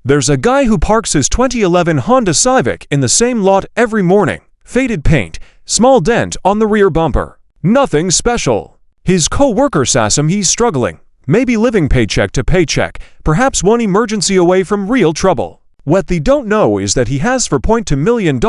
There's a guy who parks his 2011 Honda Civic in the same lot every morning. Faded paint, small dent on the rear bumper. Nothing special. His co-worker says he's struggling, maybe living paycheck to paycheck, perhaps one emergency away from real trouble. What they don't know is that he has $4.2 million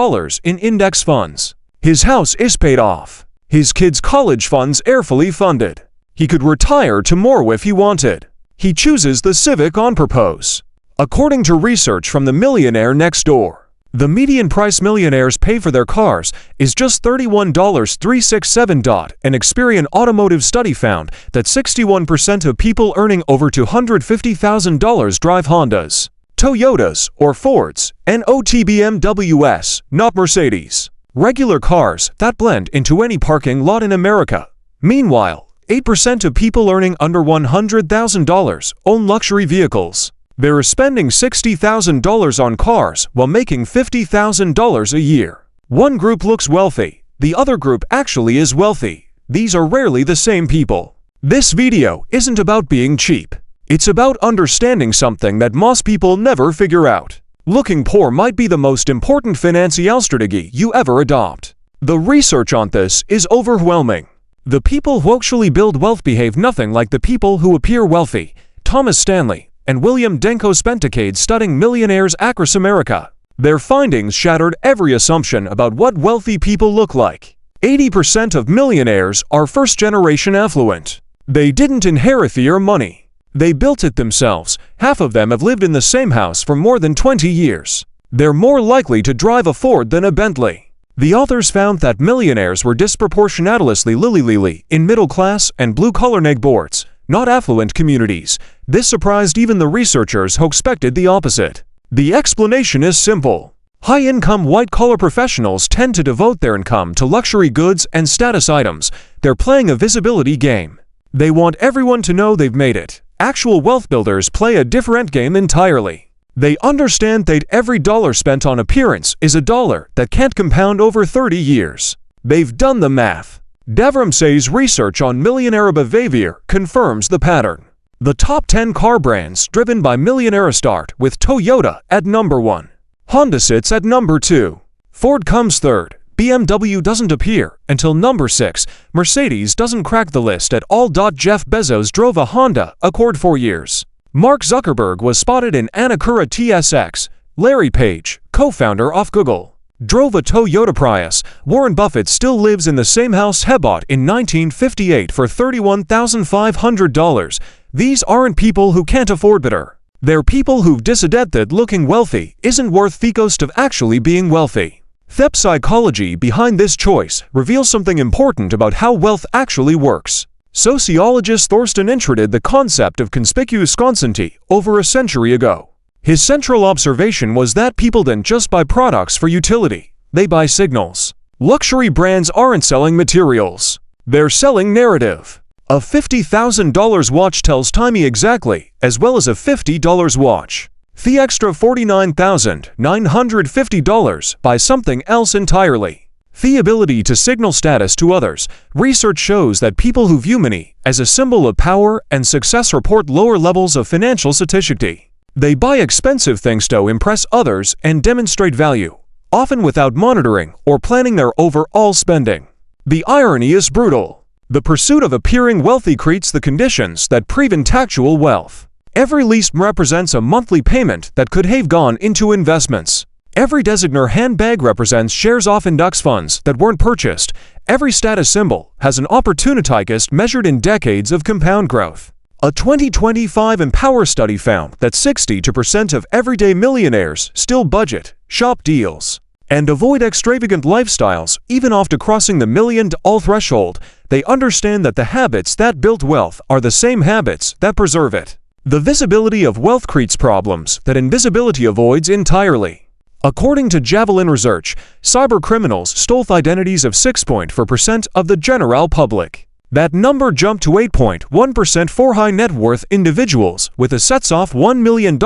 in index funds. His house is paid off. His kids' college funds are fully funded. He could retire tomorrow if he wanted. He chooses the Civic on purpose. According to research from the millionaire next door, the median price millionaires pay for their cars is just $31,367. An Experian automotive study found that 61% of people earning over $250,000 drive Hondas, Toyotas, or Fords, and not BMWs, not Mercedes. Regular cars that blend into any parking lot in America. Meanwhile, 8% of people earning under $100,000 own luxury vehicles. They're spending $60,000 on cars while making $50,000 a year. One group looks wealthy, the other group actually is wealthy. These are rarely the same people. This video isn't about being cheap. It's about understanding something that most people never figure out. Looking poor might be the most important financialstrategy you ever adopt. The research on this is overwhelming. The people who actually build wealth behave nothing like the people who appear wealthy. Thomas Stanley and William Denko spent decades studying millionaires across America. Their findings shattered every assumption about what wealthy people look like. 80% of millionaires are first-generation affluent. They didn't inherit their money. They built it themselves. Half of them have lived in the same house for more than 20 years. They're more likely to drive a Ford than a Bentley. The authors found that millionaires were disproportionately lily in middle-class and blue-collar neighborhoods, not affluent communities. This surprised even the researchers who expected the opposite. The explanation is simple. High-income white-collar professionals tend to devote their income to luxury goods and status items. They're playing a visibility game. They want everyone to know they've made it. Actual wealth builders play a different game entirely. They understand that every dollar spent on appearance is a dollar that can't compound over 30 years. They've done the math. Devrimsay's research on millionaire behavior confirms the pattern. The top 10 car brands driven by millionaires start with Toyota at number 1. Honda sits at number 2. Ford comes third. BMW doesn't appear until number 6. Mercedes doesn't crack the list at all. Jeff Bezos drove a Honda Accord for years. Mark Zuckerberg was spotted in an Acura TSX. Larry Page, co-founder of Google, drove a Toyota Prius. Warren Buffett still lives in the same house he bought in 1958 for $31,500. These aren't people who can't afford better. They're people who've decided that looking wealthy isn't worth the cost of actually being wealthy. The psychology behind this choice reveals something important about how wealth actually works. Sociologist Thorsten introduced the concept of conspicuous constancy over a century ago. His central observation was that people didn't just buy products for utility, they buy signals. Luxury brands aren't selling materials. They're selling narrative. A $50,000 watch tells time exactly, as well as a $50 watch. The extra $49,950 buys something else entirely. The ability to signal status to others. Research shows that people who view money as a symbol of power and success report lower levels of financial satiety. They buy expensive things to impress others and demonstrate value, often without monitoring or planning their overall spending. The irony is brutal. The pursuit of appearing wealthy creates the conditions that prevent actual wealth. Every lease represents a monthly payment that could have gone into investments. Every designer handbag represents shares of index funds that weren't purchased. Every status symbol has an opportunity cost measured in decades of compound growth. A 2025 Empower study found that 62% of everyday millionaires still budget, shop deals, and avoid extravagant lifestyles even after crossing the $1 million threshold. They understand that the habits that build wealth are the same habits that preserve it. The visibility of wealth creates problems that invisibility avoids entirely. According to Javelin Research, cybercriminals stole the identities of 6.4% of the general public. That number jumped to 8.1% for high net worth individuals with assets of $1 million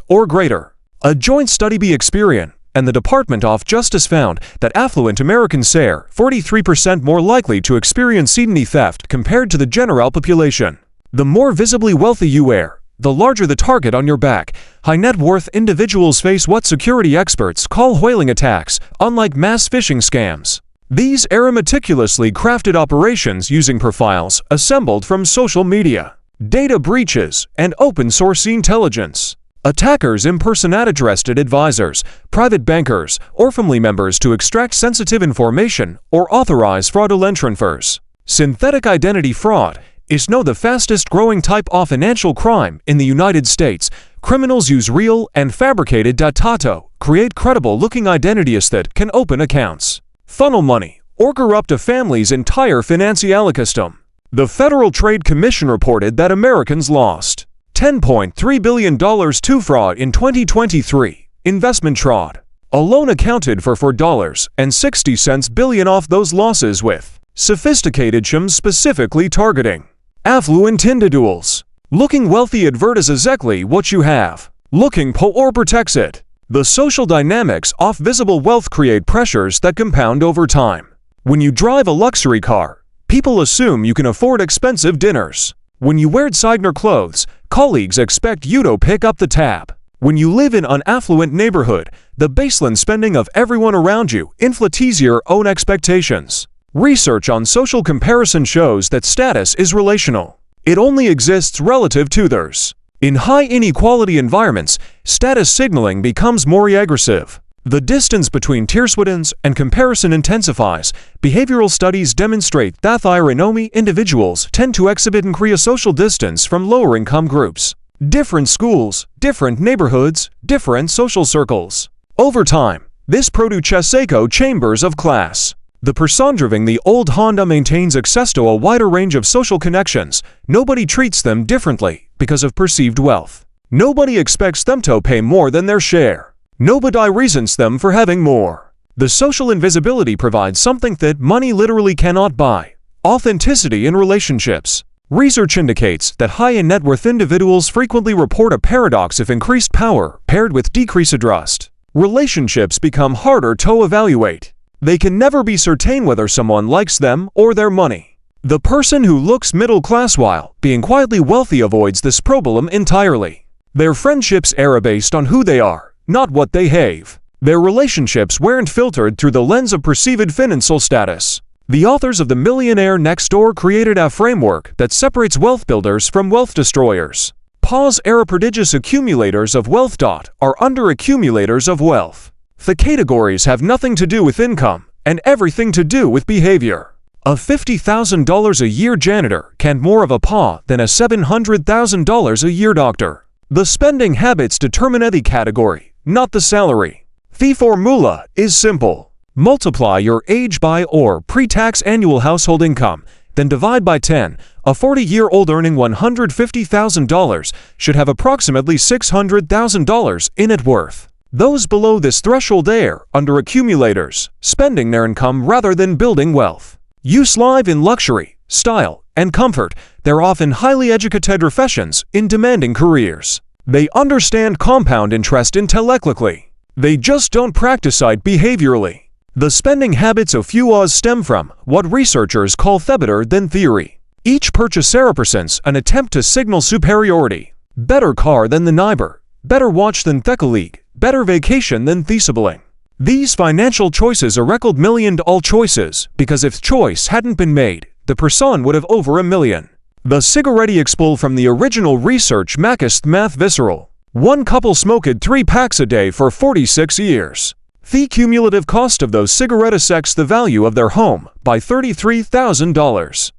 or greater. A joint study by Experian and the Department of Justice found that affluent Americans are 43% more likely to experience identity theft compared to the general population. The more visibly wealthy you are, the larger the target on your back. High net worth individuals face what security experts call whaling attacks, unlike mass phishing scams. These are meticulously crafted operations using profiles assembled from social media, data breaches, and open-source intelligence. Attackers impersonate trusted advisors, private bankers, or family members to extract sensitive information or authorize fraudulent transfers. Synthetic identity fraud is now the fastest-growing type of financial crime in the United States. Criminals use real and fabricated data to create credible-looking identities that can open accounts, funnel money, or corrupt a family's entire financial ecosystem. The Federal Trade Commission reported that Americans lost $10.3 billion to fraud in 2023. Investment fraud alone accounted for $4.60 billion of those losses, with sophisticated schemes specifically targeting affluent individuals. Looking wealthy advertises exactly what you have. Looking poor protects it. The social dynamics of visible wealth create pressures that compound over time. When you drive a luxury car, people assume you can afford expensive dinners. When you wear designer clothes, colleagues expect you to pick up the tab. When you live in an affluent neighborhood, the baseline spending of everyone around you inflates your own expectations. Research on social comparison shows that status is relational. It only exists relative to others. In high inequality environments, status signaling becomes more aggressive. The distance between tier students and comparison intensifies. Behavioral studies demonstrate that higher-income individuals tend to exhibit increased social distance from lower-income groups. Different schools, different neighborhoods, different social circles. Over time, this produces echo chambers of class. The person driving the old Honda maintains access to a wider range of social connections. Nobody treats them differently because of perceived wealth. Nobody expects them to pay more than their share. Nobody resents them for having more. The social invisibility provides something that money literally cannot buy: authenticity in relationships. Research indicates that high net worth individuals frequently report a paradox of increased power paired with decreased trust. Relationships become harder to evaluate. They can never be certain whether someone likes them or their money. The person who looks middle class while being quietly wealthy avoids this problem entirely. Their friendships are based on who they are, not what they have. Their relationships weren't filtered through the lens of perceived financial status. The authors of The Millionaire Next Door created a framework that separates wealth builders from wealth destroyers. Pause era prodigious accumulators of wealth. Are under accumulators of wealth. The categories have nothing to do with income and everything to do with behavior. A $50,000 a year janitor can more of a paw than a $700,000 a year doctor. The spending habits determine the category, not the salary. The formula is simple. Multiply your age by or pre-tax annual household income, then divide by 10. A 40-year-old earning $150,000 should have approximately $600,000 in net worth. Those below this threshold are under accumulators, spending their income rather than building wealth. You live in luxury, style, and comfort. They're often highly educated professions in demanding careers. They understand compound interest intellectually. They just don't practice it behaviorally. The spending habits of few stem from what researchers call better than theory. Each purchase represents an attempt to signal superiority. Better car than the neighbor, better watch than the colleague, better vacation than the sibling. These financial choices are called million-dollar choices because if choice hadn't been made, the person would have over $1 million. The cigarette example from the original research makes math visceral. One couple smoked 3 packs a day for 46 years. The cumulative cost of those cigarettes affects the value of their home by $33,000.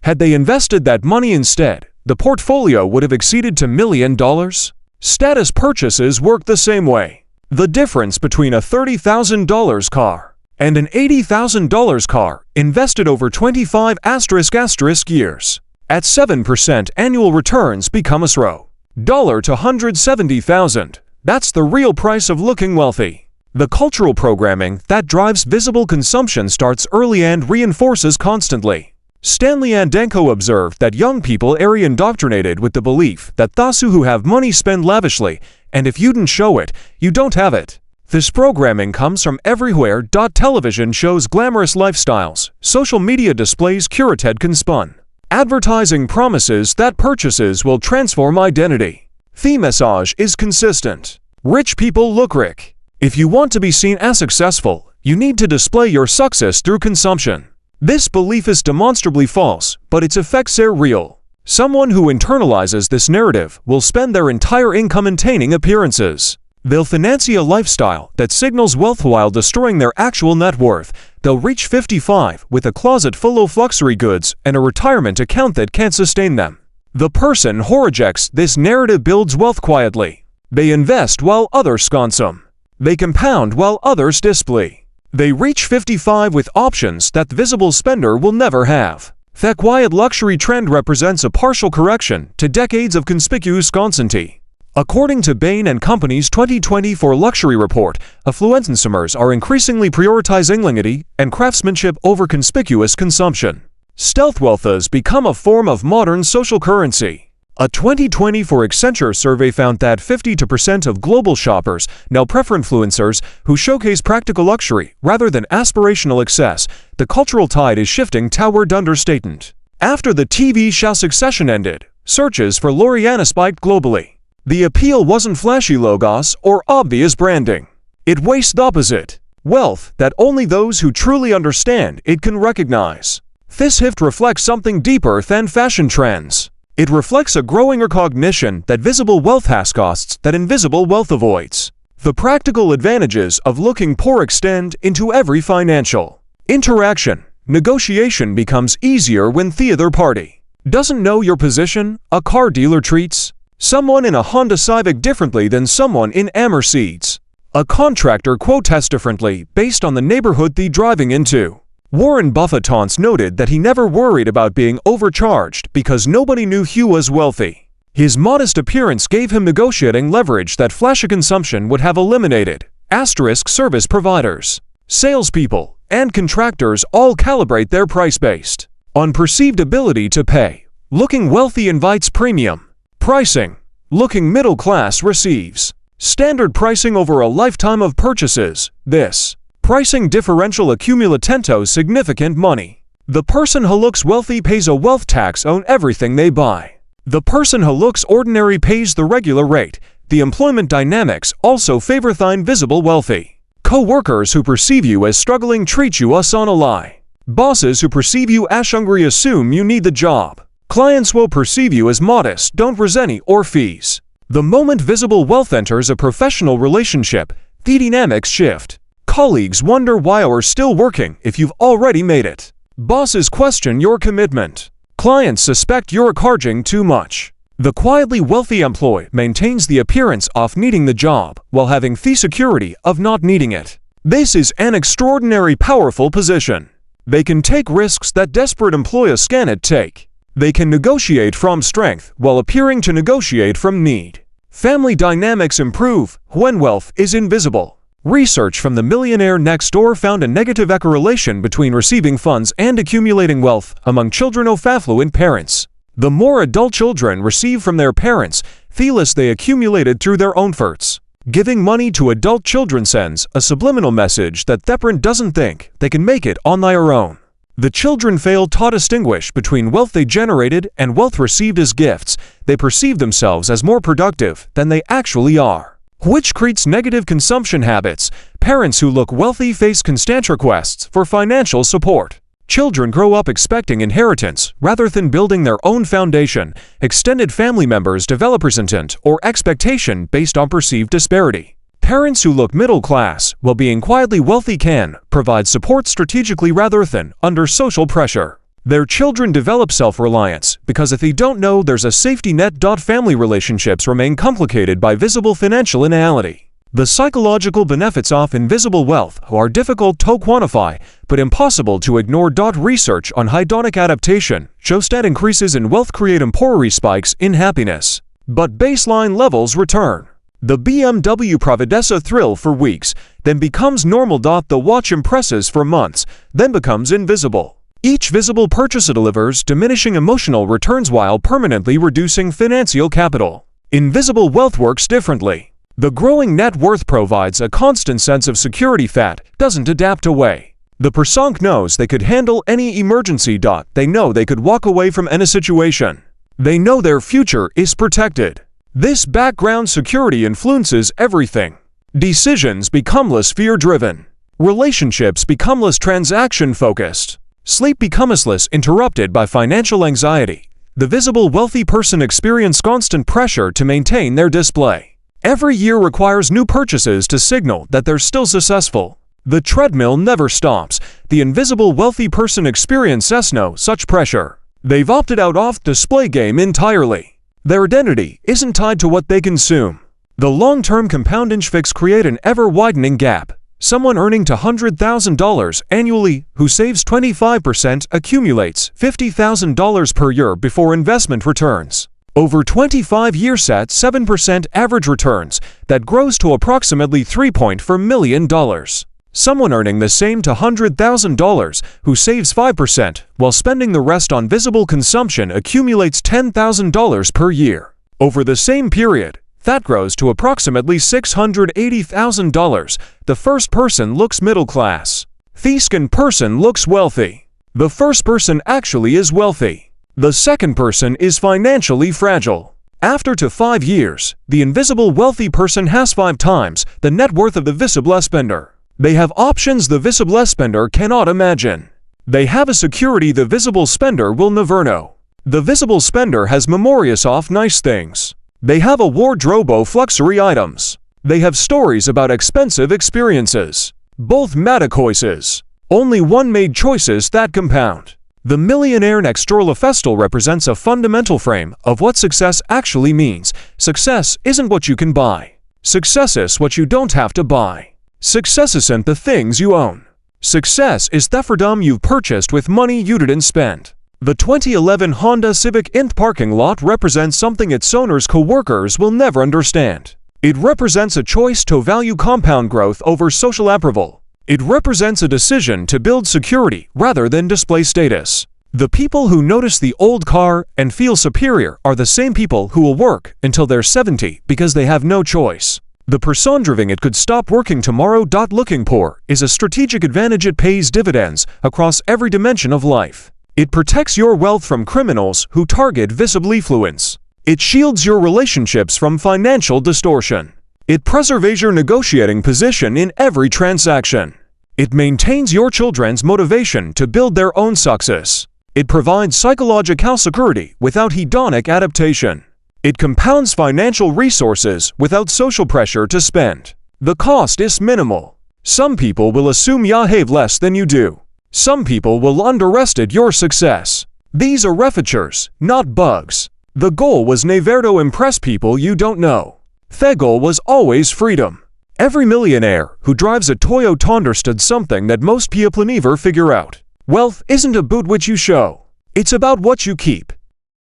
Had they invested that money instead, the portfolio would have exceeded $1 million. Status purchases work the same way. The difference between a $30,000 car and an $80,000 car invested over 25 * years at 7% annual returns become a $0 to $170,000. That's the real price of looking wealthy. The cultural programming that drives visible consumption starts early and reinforces constantly. Stanley Andenko observed that young people are indoctrinated with the belief that those who have money spend lavishly, and if you don't show it, you don't have it. This programming comes from everywhere. Television shows glamorous lifestyles, social media displays curated conspun. Advertising promises that purchases will transform identity. The message is consistent. Rich people look rich. If you want to be seen as successful, you need to display your success through consumption. This belief is demonstrably false, but its effects are real. Someone who internalizes this narrative will spend their entire income maintaining appearances. They'll finance a lifestyle that signals wealth while destroying their actual net worth. They'll reach 55 with a closet full of luxury goods and a retirement account that can't sustain them. The person who rejects this narrative builds wealth quietly. They invest while others consume. They compound while others display. They reach 55 with options that the visible spender will never have. The quiet luxury trend represents a partial correction to decades of conspicuous constancy. According to Bain & Company's 2024 luxury report, affluent consumers are increasingly prioritizing dignity and craftsmanship over conspicuous consumption. Stealth wealth has become a form of modern social currency. A 2024 Accenture survey found that 52% of global shoppers now prefer influencers who showcase practical luxury rather than aspirational excess. The cultural tide is shifting toward understatement. After the TV show Succession ended, searches for Loriana spiked globally. The appeal wasn't flashy logos or obvious branding. It was the opposite. Wealth that only those who truly understand it can recognize. This shift reflects something deeper than fashion trends. It reflects a growing recognition that visible wealth has costs that invisible wealth avoids. The practical advantages of looking poor extend into every financial interaction. Negotiation becomes easier when the other party doesn't know your position. A car dealer treats someone in a Honda Civic differently than someone in a Mercedes. A contractor quotes differently based on the neighborhood they're driving into. Warren Buffett once noted that he never worried about being overcharged because nobody knew he was wealthy. His modest appearance gave him negotiating leverage that flashy consumption would have eliminated. Service providers, salespeople, and contractors all calibrate their price based on perceived ability to pay. Looking wealthy invites premium pricing. Looking middle class receives standard pricing over a lifetime of purchases. This pricing differential accumulates significant money. The person who looks wealthy pays a wealth tax on everything they buy. The person who looks ordinary pays the regular rate. The employment dynamics also favor the invisible wealthy. Co-workers who perceive you as struggling treat you as on a lie. Bosses who perceive you as hungry assume you need the job. Clients will perceive you as modest, don't resent or fees. The moment visible wealth enters a professional relationship, the dynamics shift. Colleagues wonder why you're still working if you've already made it. Bosses question your commitment. Clients suspect you're charging too much. The quietly wealthy employee maintains the appearance of needing the job while having the security of not needing it. This is an extraordinary powerful position. They can take risks that desperate employers cannot take. They can negotiate from strength while appearing to negotiate from need. Family dynamics improve when wealth is invisible. Research from the millionaire next door found a negative correlation between receiving funds and accumulating wealth among children of affluent parents. The more adult children receive from their parents, the less they accumulated through their own efforts. Giving money to adult children sends a subliminal message that the parent doesn't think they can make it on their own. The children fail to distinguish between wealth they generated and wealth received as gifts. They perceive themselves as more productive than they actually are, which creates negative consumption habits. Parents who look wealthy face constant requests for financial support. Children grow up expecting inheritance rather than building their own foundation. Extended family members develop resentment or expectation based on perceived disparity. Parents who look middle class while being quietly wealthy can provide support strategically rather than under social pressure. Their children develop self-reliance because if they don't know there's a safety net. Family relationships remain complicated by visible financial inality. The psychological benefits of invisible wealth are difficult to quantify but impossible to ignore. Research on hedonic adaptation shows that increases in wealth create temporary spikes in happiness, but baseline levels return. The BMW provides a thrill for weeks, then becomes normal. The watch impresses for months, then becomes invisible. Each visible purchase delivers diminishing emotional returns while permanently reducing financial capital. Invisible wealth works differently. The growing net worth provides a constant sense of security that doesn't adapt away. The person knows they could handle any emergency. They know they could walk away from any situation. They know their future is protected. This background security influences everything. Decisions become less fear-driven. Relationships become less transaction-focused. Sleep becomes less interrupted by financial anxiety. The visible wealthy person experiences constant pressure to maintain their display. Every year requires new purchases to signal that they're still successful. The treadmill never stops. The invisible wealthy person experiences no such pressure. They've opted out of the display game entirely. Their identity isn't tied to what they consume. The long-term compounding effects create an ever-widening gap. Someone earning $100,000 annually who saves 25% accumulates $50,000 per year before investment returns. Over 25 years at 7% average returns, that grows to approximately $3.4 million. Someone earning the same $100,000 who saves 5% while spending the rest on visible consumption accumulates $10,000 per year. Over the same period, that grows to approximately $680,000. The first person looks middle class. The second person looks wealthy. The first person actually is wealthy. The second person is financially fragile. After 5 years, the invisible wealthy person has 5 times the net worth of the visible spender. They have options the visible spender cannot imagine. They have a security the visible spender will never know. The visible spender has memories of nice things. They have a wardrobe of luxury items. They have stories about expensive experiences. Both matter choices. Only one made choices that compound. The millionaire next door festal represents a fundamental frame of what success actually means. Success isn't what you can buy. Success is what you don't have to buy. Success isn't the things you own. Success is the freedom you've purchased with money you didn't spend. The 2011 Honda Civic in the parking lot represents something its owner's co-workers will never understand. It represents a choice to value compound growth over social approval. It represents a decision to build security rather than display status. The people who notice the old car and feel superior are the same people who will work until they're 70 because they have no choice. The person driving it could stop working tomorrow. Looking poor is a strategic advantage. It pays dividends across every dimension of life. It protects your wealth from criminals who target visible affluence. It shields your relationships from financial distortion. It preserves your negotiating position in every transaction. It maintains your children's motivation to build their own success. It provides psychological security without hedonic adaptation. It compounds financial resources without social pressure to spend. The cost is minimal. Some people will assume you have less than you do. Some people will underestimate your success. These are features, not bugs. The goal was never to impress people you don't know. The goal was always freedom. Every millionaire who drives a Toyota understood something that most people never figure out. Wealth isn't about what you show. It's about what you keep.